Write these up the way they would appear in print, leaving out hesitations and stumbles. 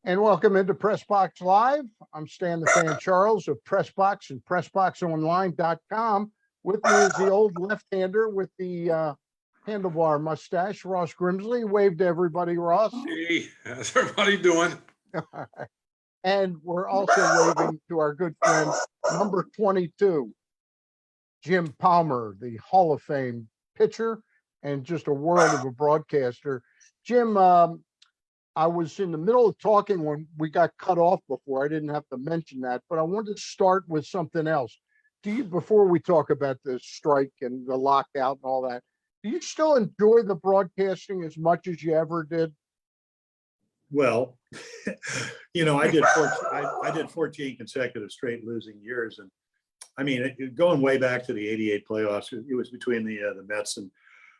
And welcome into PressBox Live. I'm Stan the Fan Charles of PressBox and PressBoxOnline.com. With me is the old left-hander with the handlebar mustache, Ross Grimsley. Wave to everybody, Ross. Hey, how's everybody doing? And we're also waving to our good friend, number 22, Jim Palmer, the Hall of Fame pitcher and just a world of a broadcaster. Jim, I was in the middle of talking when we got cut off before. I didn't have to mention that, but I wanted to start with something else. Before we talk about the strike and the lockout and all that, do you still enjoy the broadcasting as much as you ever did? Well, I did 14 consecutive straight losing years. And I mean, going way back to the 88 playoffs, it was between the Mets and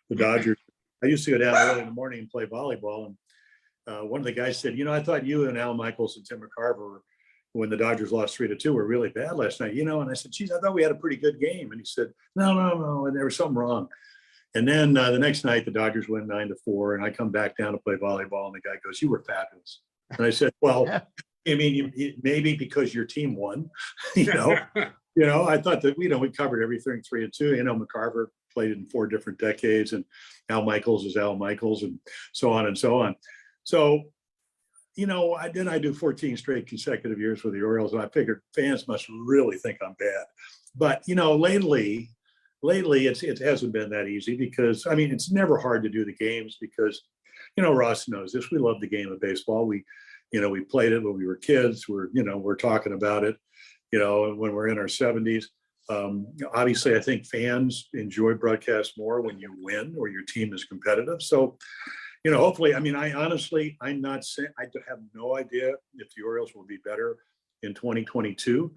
the Dodgers. I used to go down early in the morning and play volleyball. And one of the guys said, I thought you and Al Michaels and Tim McCarver, when the Dodgers lost 3-2, were really bad last night, and I said, geez, I thought we had a pretty good game. And he said, no. And there was something wrong. And then the next night, the Dodgers win 9-4. And I come back down to play volleyball. And the guy goes, you were fabulous. And I said, well, I mean, maybe because your team won, I thought that, we covered everything 3-2. McCarver played in 4 different decades, and Al Michaels is Al Michaels, and so on and so on. So, I do 14 straight consecutive years with the Orioles, and I figured fans must really think I'm bad. But, lately it hasn't been that easy because, it's never hard to do the games because, Ross knows this. We love the game of baseball. We played it when we were kids. We're talking about it, when we're in our 70s. Obviously, I think fans enjoy broadcast more when you win or your team is competitive. So, hopefully, I'm not saying, I have no idea if the Orioles will be better in 2022,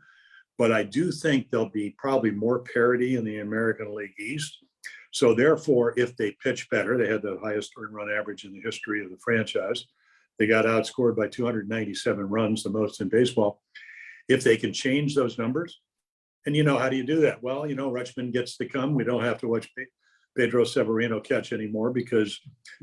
but I do think there'll be probably more parity in the American League East. So therefore, if they pitch better, they had the highest earned run average in the history of the franchise. They got outscored by 297 runs, the most in baseball. If they can change those numbers, and how do you do that? Well, Rutschman gets to come. We don't have to watch Pedro Severino catch anymore because,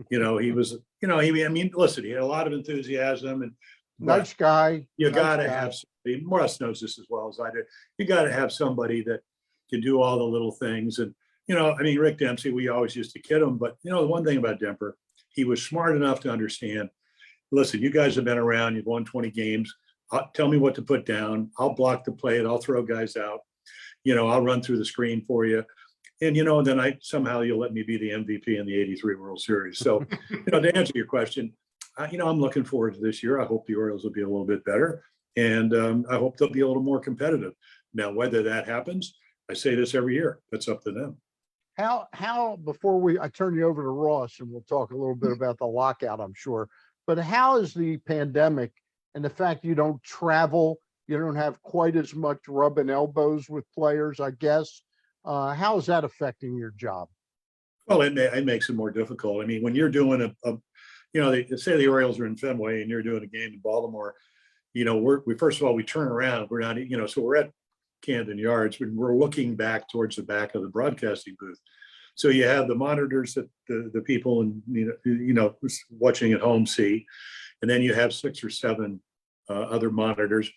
he was, listen, he had a lot of enthusiasm and nice guy. You got to have somebody. Morris knows this as well as I do. You got to have somebody that can do all the little things. And, Rick Dempsey, we always used to kid him, but the one thing about Demper, he was smart enough to understand, listen, you guys have been around, you've won 20 games. Tell me what to put down. I'll block the plate. I'll throw guys out. I'll run through the screen for you. And, then somehow you'll let me be the MVP in the 83 World Series. So, to answer your question, I'm looking forward to this year. I hope the Orioles will be a little bit better. And I hope they'll be a little more competitive. Now, whether that happens, I say this every year, that's up to them. How before I turn you over to Ross, and we'll talk a little bit about the lockout, I'm sure, but how is the pandemic and the fact you don't travel, you don't have quite as much rubbing elbows with players, I guess, how is that affecting your job? Well, it makes it more difficult. When you're doing they say the Orioles are in Fenway and you're doing a game in Baltimore, first of all, we turn around, we're not, so we're at Camden Yards, but we're looking back towards the back of the broadcasting booth. So you have the monitors that the people and, watching at home see, and then you have 6 or 7 other monitors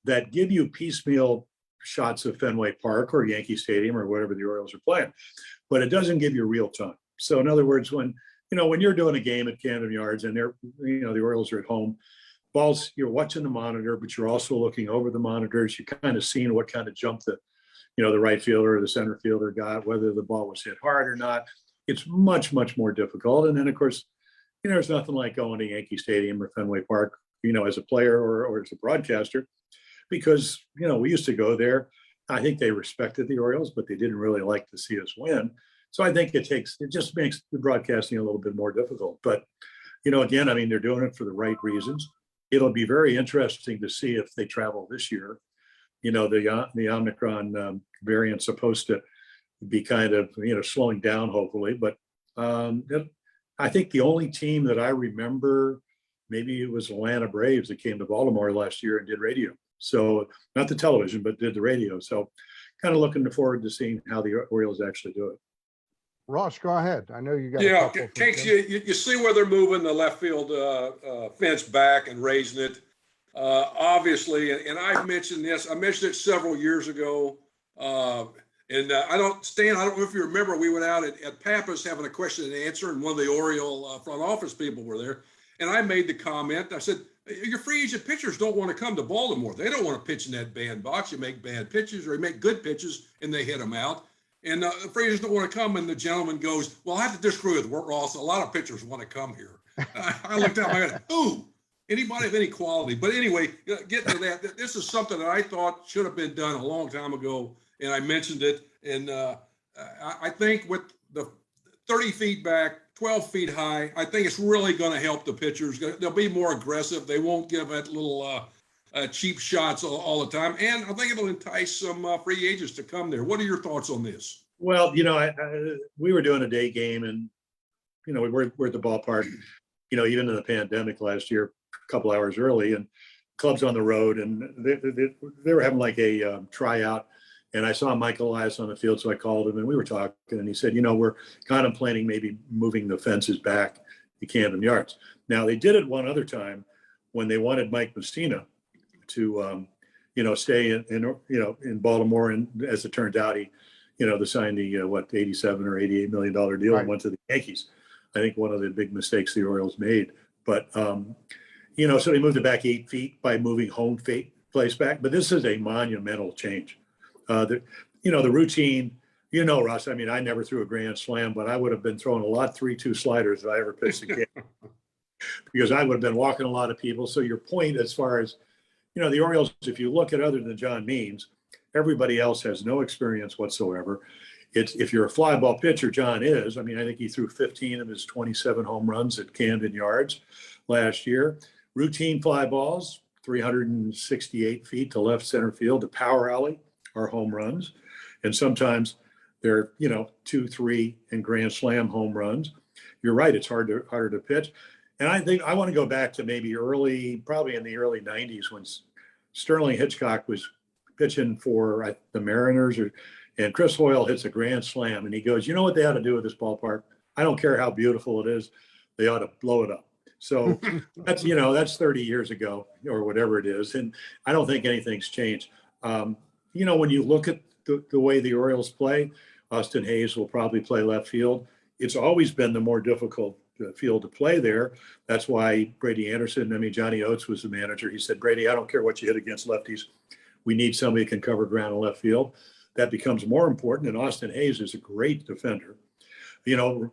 that give you piecemeal shots of Fenway Park or Yankee Stadium or whatever the Orioles are playing, but it doesn't give you real time. So in other words, when you're doing a game at Camden Yards and the Orioles are at home, balls, you're watching the monitor, but you're also looking over the monitors. You're kind of seeing what kind of jump the right fielder or the center fielder got, whether the ball was hit hard or not. It's much, much more difficult. And then of course, there's nothing like going to Yankee Stadium or Fenway Park, as a player or as a broadcaster, because, we used to go there. I think they respected the Orioles, but they didn't really like to see us win. So I think it just makes the broadcasting a little bit more difficult. But, again, they're doing it for the right reasons. It'll be very interesting to see if they travel this year. The Omicron variant's supposed to be kind of, slowing down, hopefully. But I think the only team that I remember, maybe it was Atlanta Braves that came to Baltimore last year and did radio. So not the television, but did the radio. So kind of looking forward to seeing how the Orioles actually do it. Ross, go ahead. I know you got Cakes, you see where they're moving the left field fence back and raising it. Obviously, and I've mentioned this. I mentioned it several years ago. I don't, Stan, I don't know if you remember, we went out at Pappas having a question and answer, and one of the Oriole front office people were there. And I made the comment, I said, your free agent pitchers don't want to come to Baltimore. They don't want to pitch in that bandbox. You make bad pitches or you make good pitches and they hit them out. And the free agents don't want to come. And the gentleman goes, well, I have to disagree with Ross. A lot of pitchers want to come here. I looked up, I go, who? Anybody of any quality. But anyway, getting to that, this is something that I thought should have been done a long time ago. And I mentioned it. And I think with the 30 feet back, 12 feet high, I think it's really going to help the pitchers. They'll be more aggressive. They won't give that little cheap shots all the time. And I think it'll entice some free agents to come there. What are your thoughts on this? Well, we were doing a day game, and we're at the ballpark, even in the pandemic last year, a couple hours early, and clubs on the road, and they were having like a tryout. And I saw Michael Elias on the field, so I called him and we were talking, and he said, we're contemplating maybe moving the fences back to Camden Yards. Now, they did it one other time when they wanted Mike Messina to, stay in Baltimore. And as it turns out, he, they signed the, $87 or $88 million deal and went to the Yankees. I think one of the big mistakes the Orioles made. But, so they moved it back 8 feet by moving home place back. But this is a monumental change. The routine, Russ, I mean, I never threw a grand slam, but I would have been throwing a lot 3-2 sliders if I ever pitched a game because I would have been walking a lot of people. So your point, as far as, the Orioles, if you look at other than John Means, everybody else has no experience whatsoever. If you're a fly ball pitcher, John is. I mean, I think he threw 15 of his 27 home runs at Camden Yards last year. Routine fly balls, 368 feet to left center field, to power alley are home runs. And sometimes they're, 2, 3 and grand slam home runs. You're right. It's harder to pitch. And I think I want to go back to maybe probably in the early 90s when Sterling Hitchcock was pitching for the Mariners, and Chris Hoyle hits a grand slam. And he goes, you know what they ought to do with this ballpark? I don't care how beautiful it is. They ought to blow it up. So that's, that's 30 years ago or whatever it is. And I don't think anything's changed. When you look at the way the Orioles play, Austin Hayes will probably play left field. It's always been the more difficult field to play there. That's why Brady Anderson, Johnny Oates was the manager. He said, Brady, I don't care what you hit against lefties. We need somebody who can cover ground in left field. That becomes more important. And Austin Hayes is a great defender.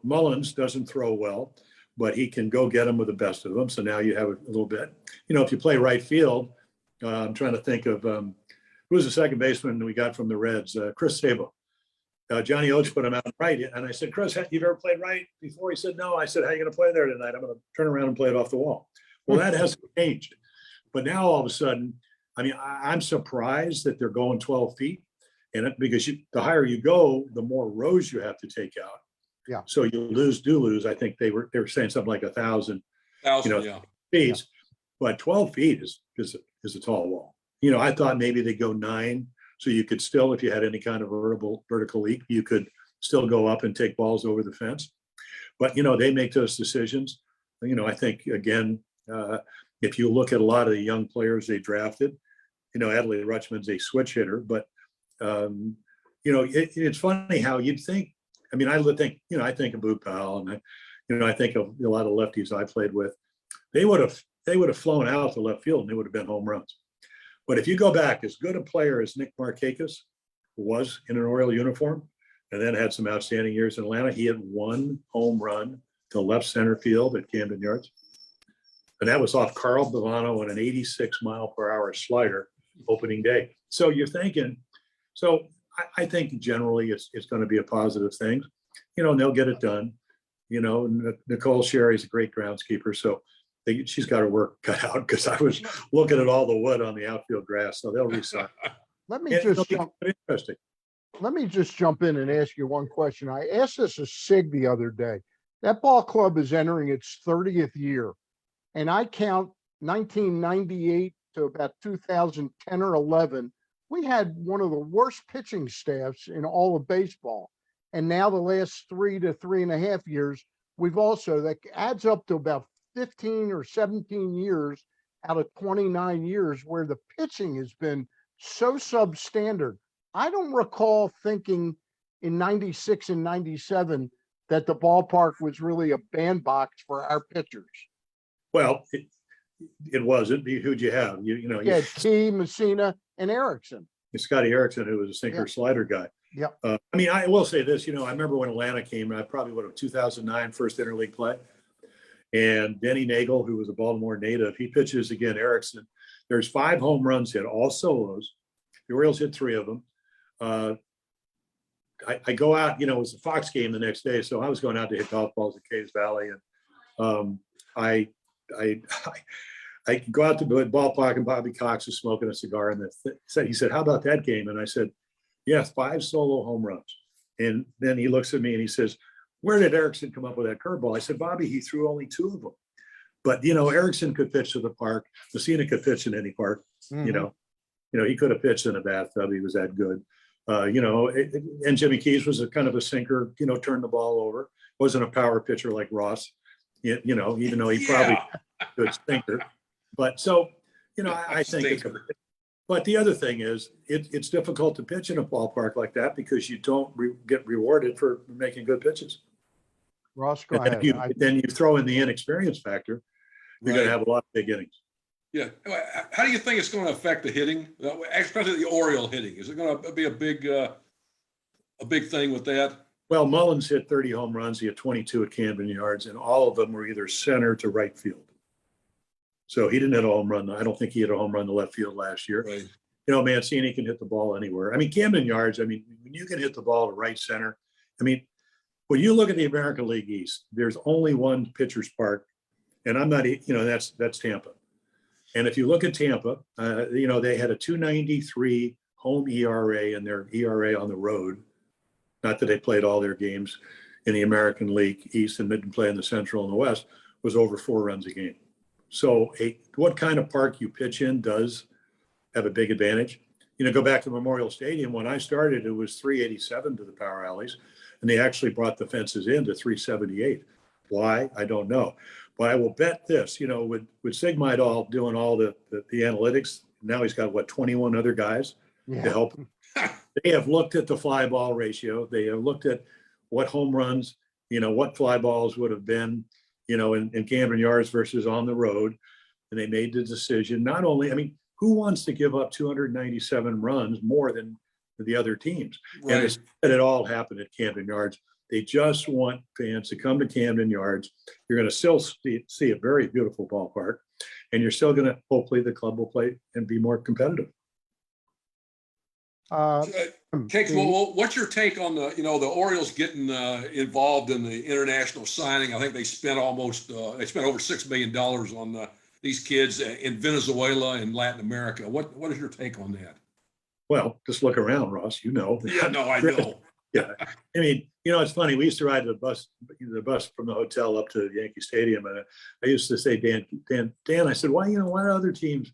Mullins doesn't throw well, but he can go get them with the best of them. So now you have a little bit. If you play right field, I'm trying to think of who was the second baseman we got from the Reds? Chris Sabo. Johnny Oates put him out right. And I said, Chris, you've ever played right before? He said, no. I said, how are you going to play there tonight? I'm going to turn around and play it off the wall. Well, that hasn't changed. But now all of a sudden, I'm surprised that they're going 12 feet. And because the higher you go, the more rows you have to take out. Yeah. So you do lose. I think they were saying something like 1,000 yeah. feet. Yeah. But 12 feet is a tall wall. I thought maybe they go 9. So you could still, if you had any kind of vertical leap, you could still go up and take balls over the fence. But, they make those decisions. I think, again, if you look at a lot of the young players they drafted, Adley Rutschman's a switch hitter. But, it's funny how you'd think, I would think, I think of Boop Powell, and I think of a lot of lefties I played with. They would have flown out to left field and they would have been home runs. But if you go back, as good a player as Nick Markakis was in an Oriole uniform, and then had some outstanding years in Atlanta, he had 1 home run to left center field at Camden Yards. And that was off Carl Bavano on an 86-mile-per-hour slider opening day. So you're thinking, I think generally it's going to be a positive thing. And they'll get it done. Nicole Sherry's a great groundskeeper, so she's got her work cut out because I was looking at all the wood on the outfield grass, so they'll resign. Let me just jump in and ask you one question. I asked this of Sig the other day. That ball club is entering its 30th year, and I count 1998 to about 2010 or 11. We had one of the worst pitching staffs in all of baseball, and now the last 3 to 3.5 years, that adds up to about 15 or 17 years out of 29 years where the pitching has been so substandard. I don't recall thinking in 96 and 97 that the ballpark was really a bandbox for our pitchers. Well, it wasn't. Who'd you have? You You had T, Messina, and Erickson. Scotty Erickson, who was a sinker Yeah. slider guy. Yep. I mean, I will say this, I remember when Atlanta came, I probably would have 2009 first interleague play. And Denny Nagel, who was a Baltimore native, he pitches again Erickson. There's 5 home runs hit, all solos. The Orioles hit 3 of them. I go out, it was the Fox game the next day, so I was going out to hit golf balls at Caves Valley, and I go out to the ballpark, and Bobby Cox is smoking a cigar, and he said, "How about that game?" And I said, "Yes, 5 solo home runs." And then he looks at me and he says, "Where did Erickson come up with that curveball?" I said, "Bobby, he threw only 2 of them." But Erickson could pitch to the park. Messina could pitch in any park. Mhm. He could have pitched in a bathtub. He was that good. And Jimmy Keys was a kind of a sinker. Turned the ball over. Wasn't a power pitcher like Ross. Even though he probably Yeah. good stinker. But so I think. Stinker. But the other thing is, it's difficult to pitch in a ballpark like that because you don't get rewarded for making good pitches. Ross, go And ahead. then you throw in the inexperience factor, you're going to Right. have a lot of big innings. Yeah. How do you think it's going to affect the hitting, especially the Oriole hitting? Is it going to be a big thing with that? Well, Mullins hit 30 home runs. He had 22 at Camden Yards, and all of them were either center to right field. So he didn't hit a home run. I don't think he hit a home run to left field last year. Right. Mancini can hit the ball anywhere. I mean, Camden Yards, when you can hit the ball to right center, when you look at the American League East, there's only one pitcher's park, and I'm not, that's Tampa. And if you look at Tampa, they had a 2.93 home ERA and their ERA on the road. Not that they played all their games in the American League East and didn't play in the Central and the West, was over 4 runs a game. So what kind of park you pitch in does have a big advantage. Go back to Memorial Stadium. When I started, it was 387 to the power alleys, and they actually brought the fences in to 378. Why? I don't know. But I will bet this, with Sigmaidall doing all the analytics, now he's got, 21 other guys to Yeah. help. They have looked at the fly ball ratio. They have looked at what home runs, what fly balls would have been, in Camden Yards versus on the road. And they made the decision, not only, who wants to give up 297 runs more than the other teams? Right. And it all happened at Camden Yards. They just want fans to come to Camden Yards. You're going to still see a very beautiful ballpark, and you're still going to, hopefully the club will play and be more competitive. Cakes, well, what's your take on the Orioles getting involved in the international signing? I think they spent over $6 million on these kids in Venezuela and Latin America. What is your take on that? Well, just look around, Ross. Yeah, no, I know. Yeah, it's funny. We used to ride the bus from the hotel up to Yankee Stadium, and I used to say, Dan, I said, why are other teams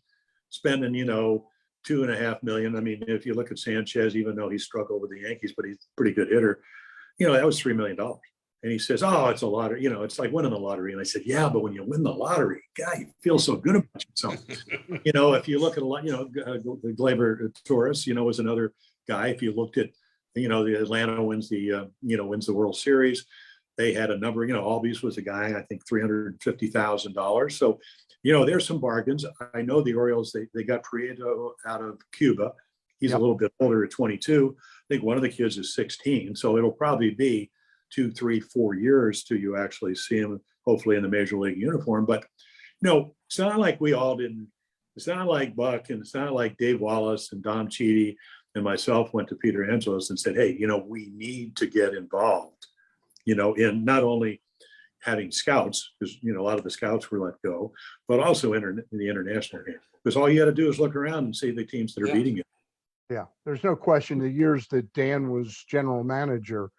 spending, $2.5 million? If you look at Sanchez, even though he struggled with the Yankees, but he's a pretty good hitter, that was $3 million. And he says, "Oh, it's a lottery. It's like winning the lottery." And I said, "Yeah, but when you win the lottery, God, you feel so good about yourself." If you look at the Gleyber Torres, was another guy. If you looked at, the Atlanta wins the World Series. They had a number. Albies was a guy, I think $350,000. So, there's some bargains. I know the Orioles. They got Prieto out of Cuba. He's a little bit older at 22. I think one of the kids is 16. So it'll probably be 2, 3, 4 years till you actually see him, hopefully in the major league uniform. But it's not like we all didn't. It's not like Buck, and it's not like Dave Wallace and Dom Cheedy and myself went to Peter Angelos and said, "Hey, we need to get involved, in not only having scouts, because a lot of the scouts were let go, but also in the international game. Because all you got to do is look around and see the teams that are beating you." Yeah, there's no question. The years that Dan was general manager,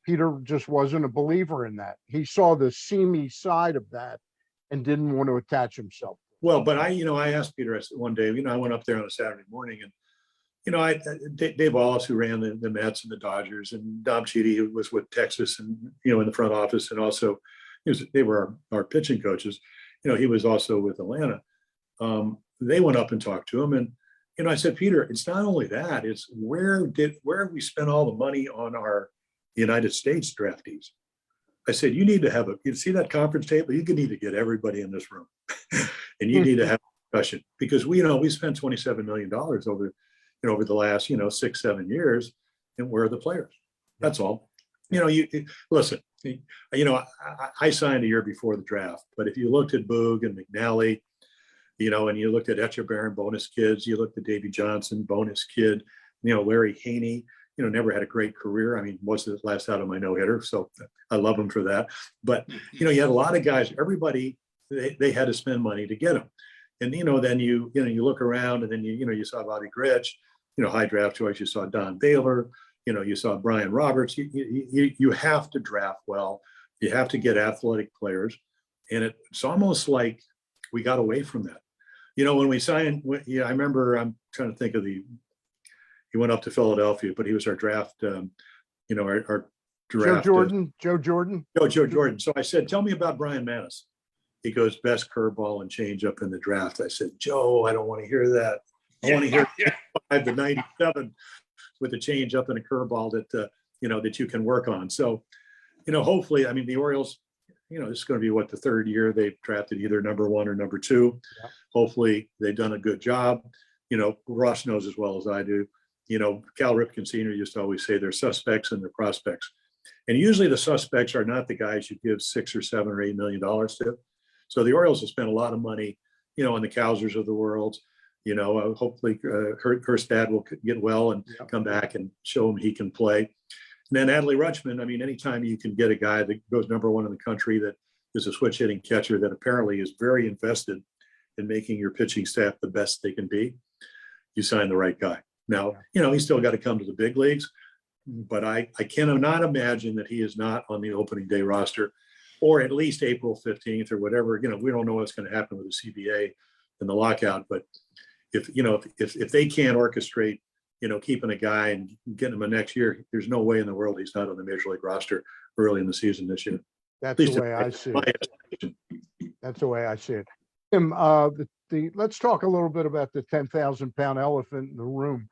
Peter just wasn't a believer in that. He saw the seamy side of that and didn't want to attach himself. Well, but I asked Peter one day, I went up there on a Saturday morning, and Dave Wallace, who ran the Mets and the Dodgers, and Dom Cheedy, who was with Texas and in the front office, and also they were our pitching coaches. he was also with Atlanta. They went up and talked to him, and I said, Peter, it's not only that, it's where we spent all the money on our United States draftees. I said, you need to have you see that conference table? You need to get everybody in this room, and you need to have a discussion, because we spent $27 million over the last 6-7 years, and where are the players? That's all. You listen. I signed a year before the draft, but if you looked at Boog and McNally, and you looked at Etchebarren, bonus kids, you looked at Davy Johnson, bonus kid, Larry Haney, never had a great career. I mean, was the last out of my no-hitter, so I love him for that. But, you had a lot of guys, everybody, they had to spend money to get them. And, then you look around, and then, you saw Bobby Grich, high draft choice, you saw Don Baylor, you saw Brian Roberts. You have to draft well. You have to get athletic players. And it's almost like we got away from that. When we signed, I remember, I'm trying to think of he went up to Philadelphia, but he was our draft, our draft. Joe Jordan. Joe Jordan. So I said, tell me about Brian Manis. He goes, best curveball and changeup in the draft. I said, Joe, I don't want to hear that. I want to hear 5 to 97 with a changeup and a curveball that, that you can work on. So, hopefully, I mean, the Orioles, this is going to be the third year they've drafted either number 1 or number 2. Yeah. Hopefully they've done a good job. Ross knows as well as I do. Cal Ripken Sr. used to always say they're suspects and they're prospects. And usually the suspects are not the guys you give $6 or $7 or $8 million to. So the Orioles have spent a lot of money, on the Kausers of the world. Hopefully Hurstad will get well and come back and show him he can play. And then Adley Rutschman, I mean, anytime you can get a guy that goes number 1 in the country, that is a switch hitting catcher that apparently is very invested in making your pitching staff the best they can be, you sign the right guy. Now, he's still got to come to the big leagues, but I cannot imagine that he is not on the opening day roster, or at least April 15th or whatever. We don't know what's going to happen with the CBA and the lockout, but if they can't orchestrate, keeping a guy and getting him a next year, there's no way in the world he's not on the major league roster early in the season this year. That's the way I see it. That's the way I see it. Tim, let's talk a little bit about the 10,000-pound elephant in the room.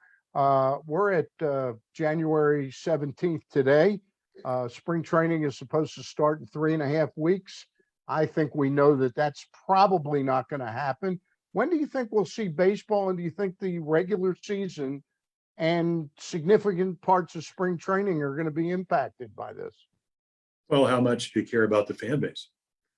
We're at January 17th today. Spring training is supposed to start in 3.5 weeks. I think we know that that's probably not going to happen. When do you think we'll see baseball, and do you think the regular season and significant parts of spring training are going to be impacted by this? Well, how much do you care about the fan base?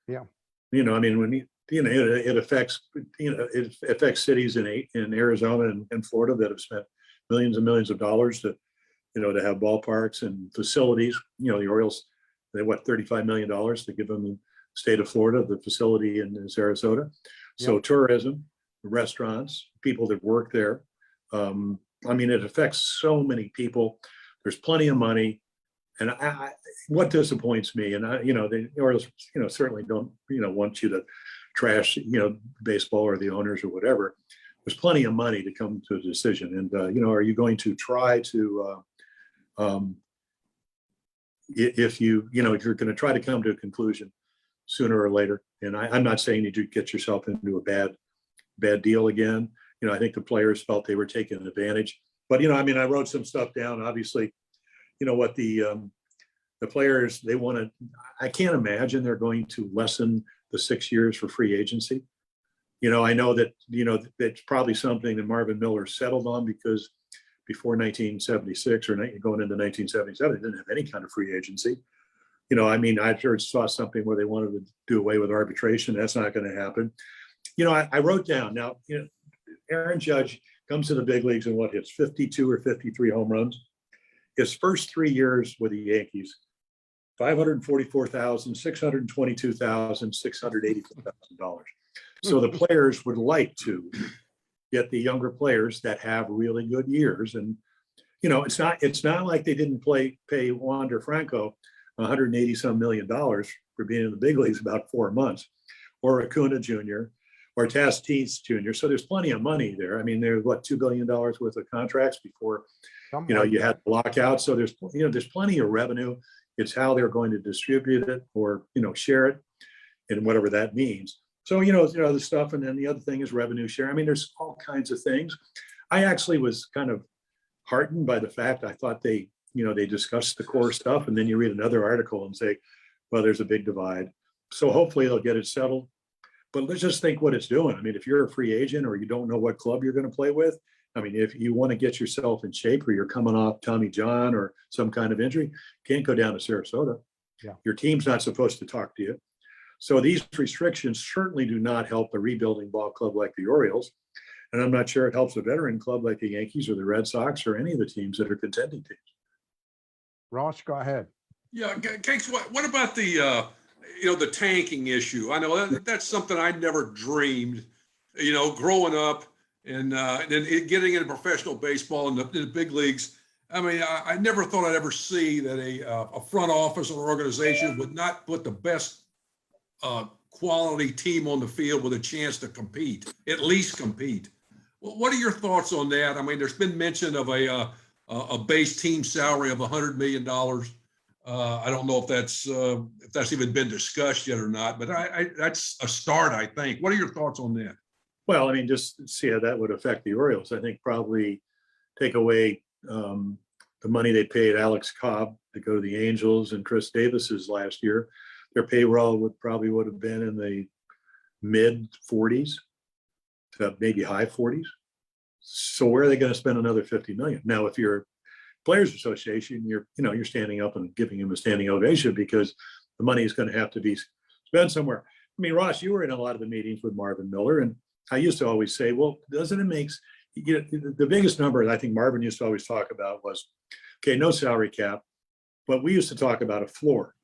Yeah. I mean, when it affects, it affects cities in Arizona and Florida that have spent millions and millions of dollars to have ballparks and facilities. The Orioles, they $35 million to give them the state of Florida, the facility in Sarasota. So tourism, restaurants, people that work there. I mean, it affects so many people. There's plenty of money. And what disappoints me, and the Orioles, certainly don't, want you to trash, baseball or the owners or whatever. There's plenty of money to come to a decision. And, are you going to try to, if you're going to try to come to a conclusion sooner or later, and I'm not saying you do get yourself into a bad deal again. I think the players felt they were taking advantage. But, I wrote some stuff down, obviously. What the players, they want to, I can't imagine they're going to lessen the 6 years for free agency. I know that, that's probably something that Marvin Miller settled on, because before 1976 or going into 1977, they didn't have any kind of free agency. I saw something where they wanted to do away with arbitration. That's not going to happen. I wrote down now, Aaron Judge comes to the big leagues and hits 52 or 53 home runs. His first 3 years with the Yankees, $544,000, $622,000, $684,000. So the players would like to get the younger players that have really good years. And, it's not like they didn't pay Wander Franco $180-some million for being in the big leagues about 4 months, or Acuna Jr., or Tatis Jr. So there's plenty of money there. I mean, there's $2 billion worth of contracts before, you had the lockout. So there's plenty of revenue. It's how they're going to distribute it or, share it, and whatever that means. So, the stuff, and then the other thing is revenue share. I mean, there's all kinds of things. I actually was kind of heartened by the fact I thought they discussed the core stuff, and then you read another article and say, well, there's a big divide. So hopefully they'll get it settled. But let's just think what it's doing. I mean, if you're a free agent or you don't know what club you're going to play with, I mean, if you want to get yourself in shape or you're coming off Tommy John or some kind of injury, can't go down to Sarasota. Yeah. Your team's not supposed to talk to you. So these restrictions certainly do not help a rebuilding ball club like the Orioles. And I'm not sure it helps a veteran club like the Yankees or the Red Sox or any of the teams that are contending teams. Ross, go ahead. Yeah, Cakes, what about the tanking issue? I know that's something I never dreamed, growing up and then getting into professional baseball in the big leagues. I mean, I never thought I'd ever see that a front office or organization would not put the best quality team on the field with a chance to compete, at least compete. Well, what are your thoughts on that? I mean, there's been mention of a base team salary of $100 million. I don't know if that's even been discussed yet or not, but that's a start, I think. What are your thoughts on that? Well, I mean, just see how that would affect the Orioles. I think probably take away the money they paid Alex Cobb to go to the Angels and Chris Davis's last year. Their payroll would have been in the mid 40s to maybe high 40s. So where are they going to spend another $50 million? Now, if you're Players Association, you're standing up and giving him a standing ovation because the money is going to have to be spent somewhere. I mean, Ross, you were in a lot of the meetings with Marvin Miller, and I used to always say, well, doesn't it make the biggest number that I think Marvin used to always talk about was, okay, no salary cap, but we used to talk about a floor.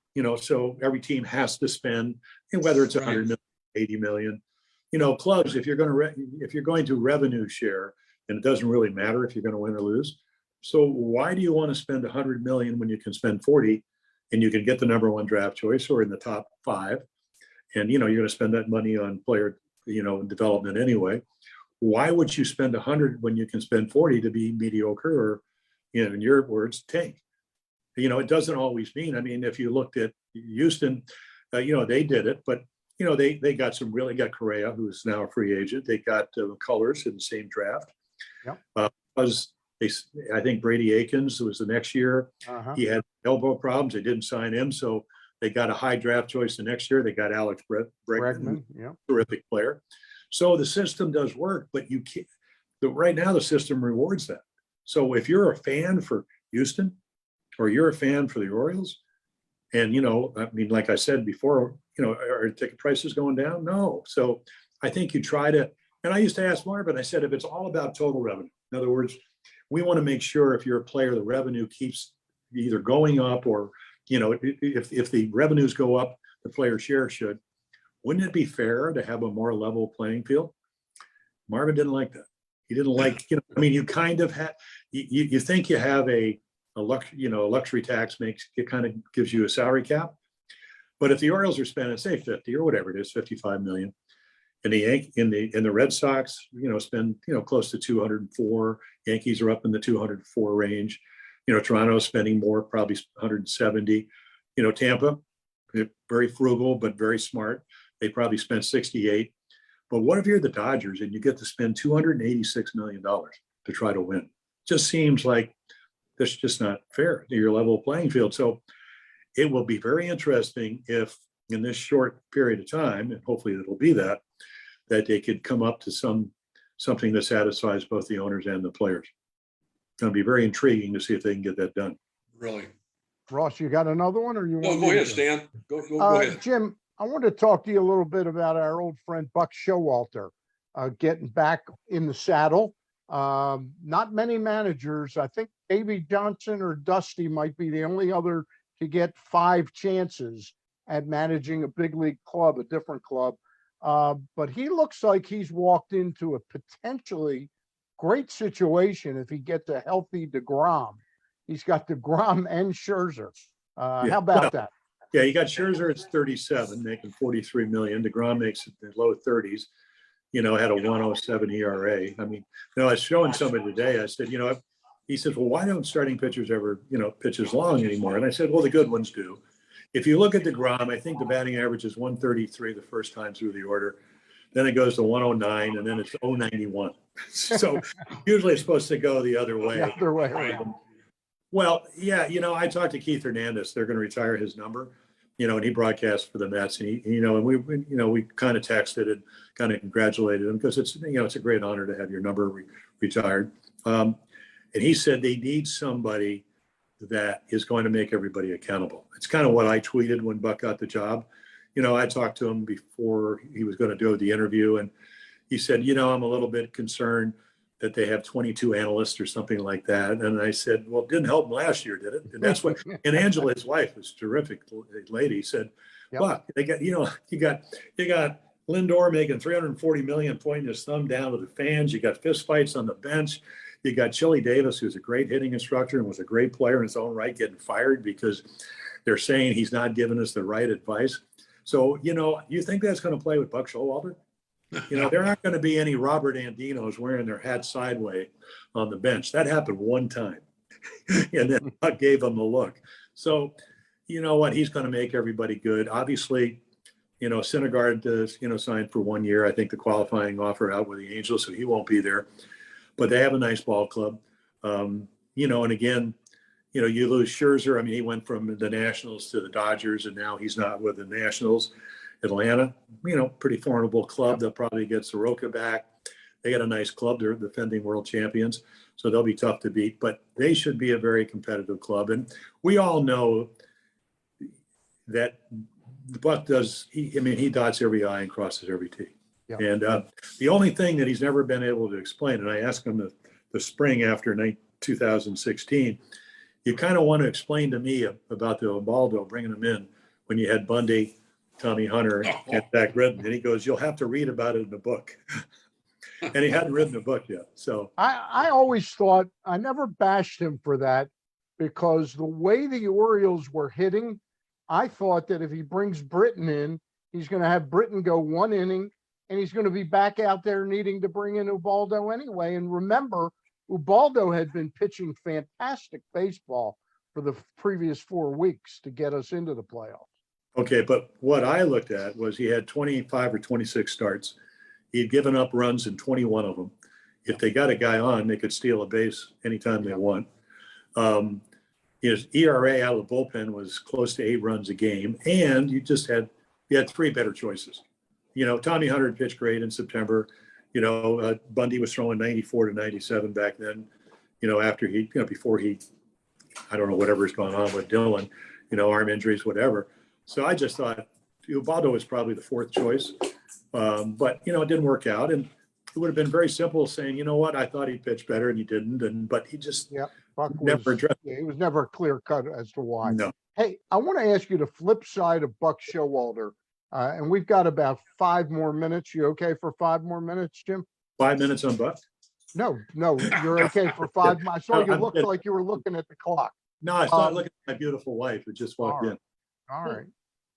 So every team has to spend, whether it's 100 million, 80 million. Clubs, if you're going to revenue share, and it doesn't really matter if you're going to win or lose. So why do you want to spend 100 million when you can spend 40 and you can get the number one draft choice or in the top 5? And, you're going to spend that money on player, development anyway. Why would you spend 100 when you can spend 40 to be mediocre or, in your words, tank? It doesn't always mean, I mean, if you looked at Houston, they did it, but, they got got Correa, who is now a free agent. They got Colors in the same draft. Yeah. I think Brady Aikens was the next year. Uh-huh. He had elbow problems. They didn't sign him. So they got a high draft choice the next year. They got Alex Bregman, Yeah. Terrific player. So the system does work, but you can't. Right now, the system rewards that. So if you're a fan for Houston or you're a fan for the Orioles, and, I mean, like I said before, are ticket prices going down? No. So I think you try to, and I used to ask Marvin, I said, if it's all about total revenue, in other words, we want to make sure if you're a player, the revenue keeps either going up or, if the revenues go up, the player share should. Wouldn't it be fair to have a more level playing field? Marvin didn't like that. He didn't like, I mean, you kind of have, you think you have a luxury tax it kind of gives you a salary cap. But if the Orioles are spending, say 50 or whatever it is, 55 million, and the Red Sox, spend, close to 204, Yankees are up in the 204 range, Toronto's spending more, probably 170, Tampa, very frugal, but very smart. They probably spent 68. But what if you're the Dodgers and you get to spend $286 million to try to win? Just seems like that's just not fair to your level playing field. So it will be very interesting if in this short period of time, and hopefully it'll be that they could come up to something that satisfies both the owners and the players. It's going to be very intriguing to see if they can get that done. Really? Ross, you got another one, or you want? Go ahead, Stan. Go ahead. Jim, I want to talk to you a little bit about our old friend Buck Showalter getting back in the saddle. Not many managers. I think Davey Johnson or Dusty might be the only other to get 5 chances at managing a big league club, a different club. But he looks like he's walked into a potentially great situation if he gets a healthy DeGrom. He's got DeGrom and Scherzer. How about that? Yeah, you got Scherzer at 37, making $43 million. DeGrom makes it in the low 30s. Had a 107 ERA. I mean, I was showing somebody today. I said, he says, well, why don't starting pitchers ever, pitch as long anymore? And I said, well, the good ones do. If you look at DeGrom, I think the batting average is 133 the first time through the order. then it goes to 109, and then it's 091. So usually it's supposed to go the other way. The other way around. Well, yeah, I talked to Keith Hernandez. They're going to retire his number, and he broadcast for the Mets, and and we kind of texted and kind of congratulated him because it's a great honor to have your number retired. And he said they need somebody that is going to make everybody accountable. It's kind of what I tweeted when Buck got the job. I talked to him before he was going to do the interview, and he said, I'm a little bit concerned that they have 22 analysts or something like that. And I said, well, it didn't help them last year, did it? And that's what, and Angela, his wife, was a terrific lady, said, Yep. Buck, they got, you got Lindor making 340 million, pointing his thumb down to the fans. You got fist fights on the bench. You got Chili Davis, who's a great hitting instructor and was a great player in his own right, getting fired because they're saying he's not giving us the right advice. So, you think that's going to play with Buck Showalter? There aren't going to be any Robert Andinos wearing their hat sideways on the bench. That happened one time. And then Buck gave them the look. So, you know what? He's going to make everybody good. Obviously, Syndergaard does, signed for 1 year. I think the qualifying offer out with the Angels, so he won't be there. But they have a nice ball club. And again, you lose Scherzer. I mean, he went from the Nationals to the Dodgers, and now he's not with the Nationals. Atlanta, pretty formidable club. They'll probably get Soroka back. They got a nice club. They're defending world champions, so they'll be tough to beat. But they should be a very competitive club. And we all know that the Buck does. He dots every I and crosses every T. Yeah. And the only thing that he's never been able to explain, and I asked him the spring after 2016, you kind of want to explain to me about the Ubaldo, bringing him in when you had Bundy, Tommy Hunter, and Zach Britton. And he goes, you'll have to read about it in the book. And he hadn't written the book yet. So I always thought, I never bashed him for that, because the way the Orioles were hitting, I thought that if he brings Britton in, he's going to have Britton go 1 inning, and he's going to be back out there needing to bring in Ubaldo anyway. And remember, Ubaldo had been pitching fantastic baseball for the previous 4 weeks to get us into the playoffs. Okay, but what I looked at was he had 25 or 26 starts. He had given up runs in 21 of them. If they got a guy on, they could steal a base anytime they want. His ERA out of the bullpen was close to 8 runs a game, and you had 3 better choices. Tommy Hunter pitched great in September. Bundy was throwing 94 to 97 back then. After before he, I don't know, whatever's going on with Dylan, arm injuries, whatever. So I just thought Ubaldo was probably the 4th choice. But, it didn't work out. And it would have been very simple saying, you know what, I thought he'd pitch better and he didn't. But he just never addressed it. He was never clear cut as to why. No. Hey, I want to ask you the flip side of Buck Showalter. And we've got about 5 more minutes. You okay for 5 more minutes, Jim? 5 minutes on Buck? No, you're okay for 5. I saw you looked like you were looking at the clock. No, I started looking at my beautiful wife who just walked in. All right.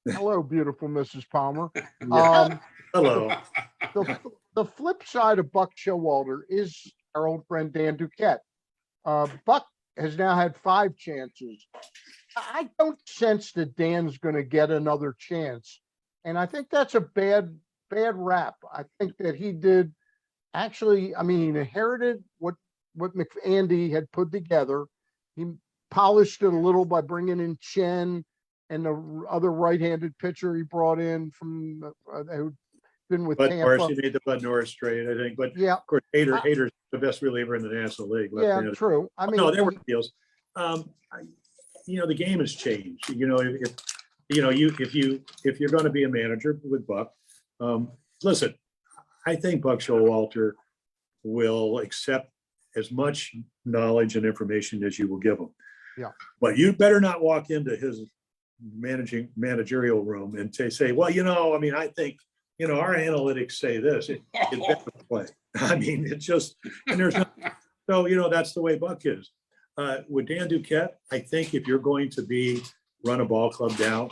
Hello, beautiful Mrs. Palmer. Hello. The flip side of Buck Showalter is our old friend Dan Duquette. Buck has now had 5 chances. I don't sense that Dan's going to get another chance, and I think that's a bad rap. I think that he did actually. He inherited what McAndy had put together. He polished it a little by bringing in Chen and the other right-handed pitcher he brought in from who'd been with Tampa. Norris, he made the Bud Norris trade, I think. But yeah, of course, Hader's the best reliever in the National League. Yeah, true. No, there were deals. The game has changed. If you're going to be a manager with Buck, listen, I think Buck Showalter will accept as much knowledge and information as you will give him. Yeah. But you better not walk into his managerial room and say, well, I think, our analytics say this. It better play. It's just, and there's no, so, that's the way Buck is. With Dan Duquette, I think if you're going to run a ball club down,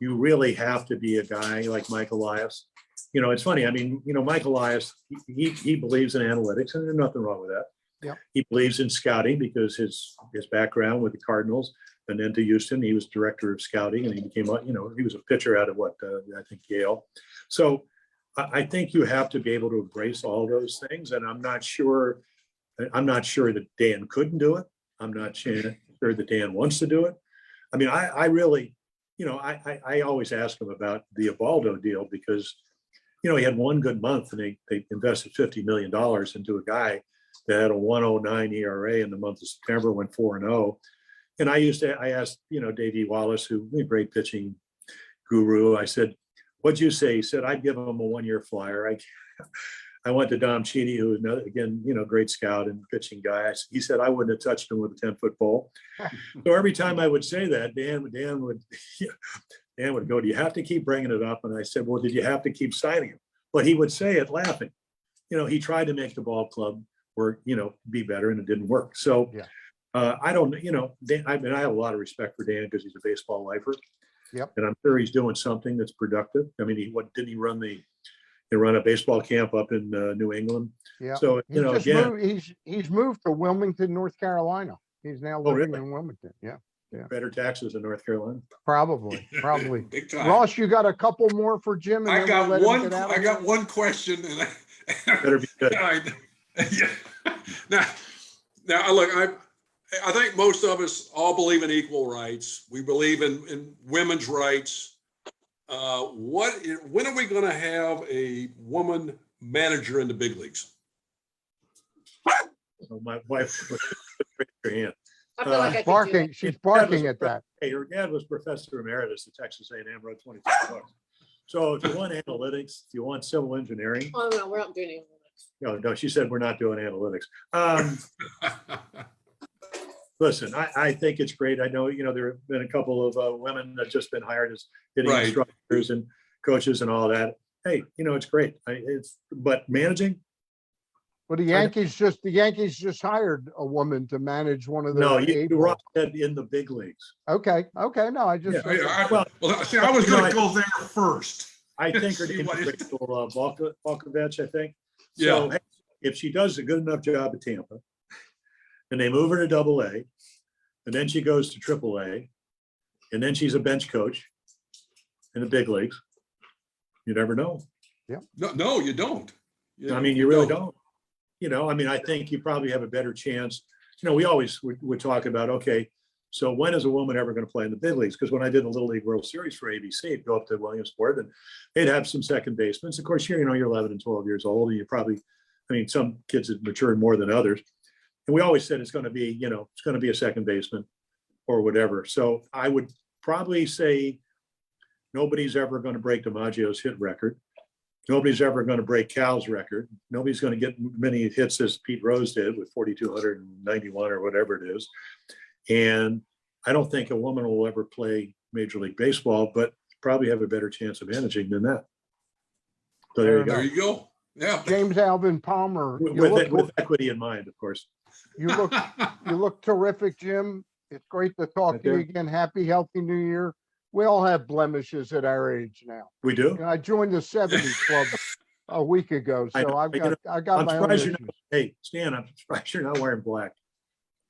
you really have to be a guy like Mike Elias. It's funny. Mike Elias, he believes in analytics, and there's nothing wrong with that. Yeah. He believes in scouting because his background with the Cardinals and then to Houston, he was director of scouting, and he became, he was a pitcher out of I think Yale. So I think you have to be able to embrace all those things, and I'm not sure that Dan couldn't do it. I'm not sure that Dan wants to do it. I mean, I really, I always ask him about the Ubaldo deal because, he had one good month and they invested $50 million into a guy that had a 109 ERA in the month of September, went 4-0. And I asked, Dave E. Wallace, who a great pitching guru, I said, what'd you say? He said, I'd give him a 1-year flyer. I went to Dom Cheedy, who again, great scout and pitching guy. He said I wouldn't have touched him with a 10-foot pole. So every time I would say that, Dan would go, do you have to keep bringing it up? And I said, well, did you have to keep signing him? But he would say it laughing. He tried to make the ball club work, be better, and it didn't work. So I don't, Dan, I have a lot of respect for Dan because he's a baseball lifer. Yep. And I'm sure he's doing something that's productive. I mean, didn't he run a baseball camp up in New England? Yeah. So, he's moved to Wilmington, North Carolina. He's now living in Wilmington. Yeah. Better taxes in North Carolina. Probably. Big time. Ross, you got a couple more for Jim? I got one question, and Better be good. Now, look, I think most of us all believe in equal rights. We believe in women's rights. When are we going to have a woman manager in the big leagues? Oh, my wife raised her hand. I feel like I could do Barking. it. She's barking at that. Hey, her dad was professor emeritus at Texas A&M, wrote 25 books. So if you want analytics, if you want civil engineering, Oh, no, we're not doing anything. no, she said we're not doing analytics. Listen, I think it's great. I know, there have been a couple of women that just been hired as hitting Right. instructors and coaches and all that. Hey, it's great. But managing, But the Yankees just hired a woman to manage one of their. no, you A-ball. Ross said in the big leagues. Okay. No, I just. See, I was going to go there first. I think her See name what is it- Rachel Balkovich, I think. Yeah. So hey, if she does a good enough job at Tampa, and they move her to AA, and then she goes to AAA, and then she's a bench coach in the big leagues, you never know. No, you don't. I mean, you really don't. I think you probably have a better chance. We always would talk about, okay, so when is a woman ever going to play in the big leagues? Because when I did the Little League World Series for ABC, I'd go up to Williamsport and they'd have some second basemen. Of course, you're 11 and 12 years old, and you probably, some kids have matured more than others. And we always said it's going to be, it's going to be a second baseman or whatever. So I would probably say nobody's ever going to break DiMaggio's hit record. Nobody's ever going to break Cal's record. Nobody's going to get many hits as Pete Rose did with 4,291 or whatever it is. And I don't think a woman will ever play Major League Baseball, but probably have a better chance of managing than that. So there you go. There you go. Yeah. James Alvin Palmer. With equity in mind, of course. You look terrific, Jim. It's great to talk Right to you there. again. Happy, healthy New Year. We all have blemishes at our age now. We do. I joined the 70s club a week ago, I so know. I got I'm my own surprised issues. hey, Stan, I'm surprised you're not wearing black.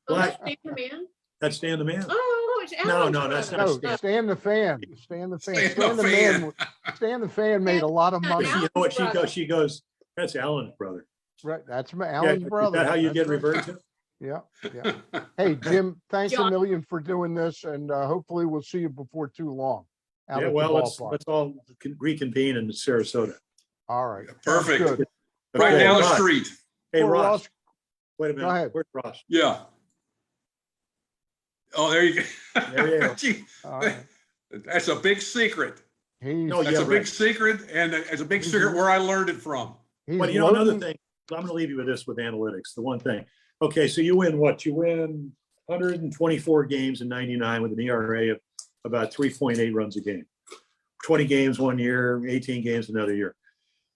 Oh, Black. that's Stan the man? That's Stan the man. Oh, it's No, Alan. no, that's not No, Stan. Stan the fan. Stan the fan. Stan Stan the the fan. man. Stan the fan made a lot of But money. you know what she goes? She goes, that's Alan's brother. Right, that's my Yeah, Alan's is brother. that how you That's get right. referred to? Yeah. Hey, Jim, thanks a John. million for doing this, and hopefully we'll see you before too long. out Yeah, at the well, ballpark. let's all reconvene in Sarasota. All right. sounds Perfect. good. Right Okay, down the Ross. street. Hey, For Ross, wait a Go minute. ahead. Where's Ross? Yeah. Oh, there you go. There you go. Gee, All right. that's a big secret. He's, No, That's yeah, a big right. secret, and it's a big secret where I learned it from. he's But another loading- thing, I'm gonna leave you with this with analytics, the one thing. Okay, so you win what? You win 124 games in 99 with an ERA of about 3.8 runs a game. 20 games one year, 18 games another year.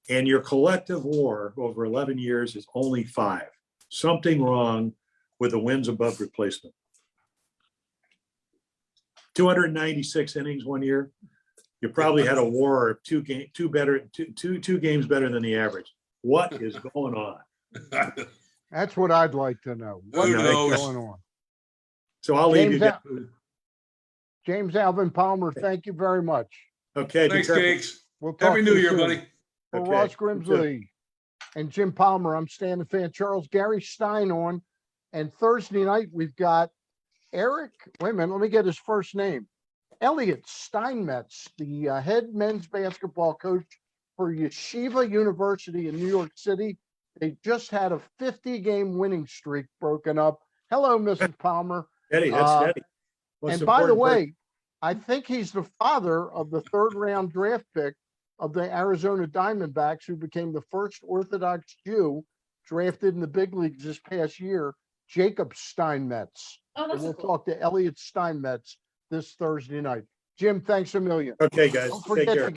And your collective WAR over 11 years is only 5. Something wrong with the wins above replacement. 296 innings one year. You probably had a WAR of two games better than the average. What is going on? That's what I'd like to know. What's Who knows? going on? So I'll leave you. James, guys. James Alvin Palmer, thank you very much. Okay. be Thanks, careful. Cakes. We'll talk Happy to New you Year, soon. buddy. For Okay, Ross you too. Grimsley and Jim Palmer, I'm Stan the Fan. Charles Gary Stein on. And Thursday night, we've got Eric, wait a minute, let me get his first name. Elliot Steinmetz, the head men's basketball coach for Yeshiva University in New York City. They just had a 50-game winning streak broken up. Hello, Mrs. Palmer. Eddie, that's Eddie. Most And by the important person. way, I think he's the father of the third-round draft pick of the Arizona Diamondbacks, who became the first Orthodox Jew drafted in the big leagues this past year, Jacob Steinmetz. Oh, And that's we'll cool. talk to Elliot Steinmetz this Thursday night. Jim, thanks a million. Okay, guys, Don't take forget care. to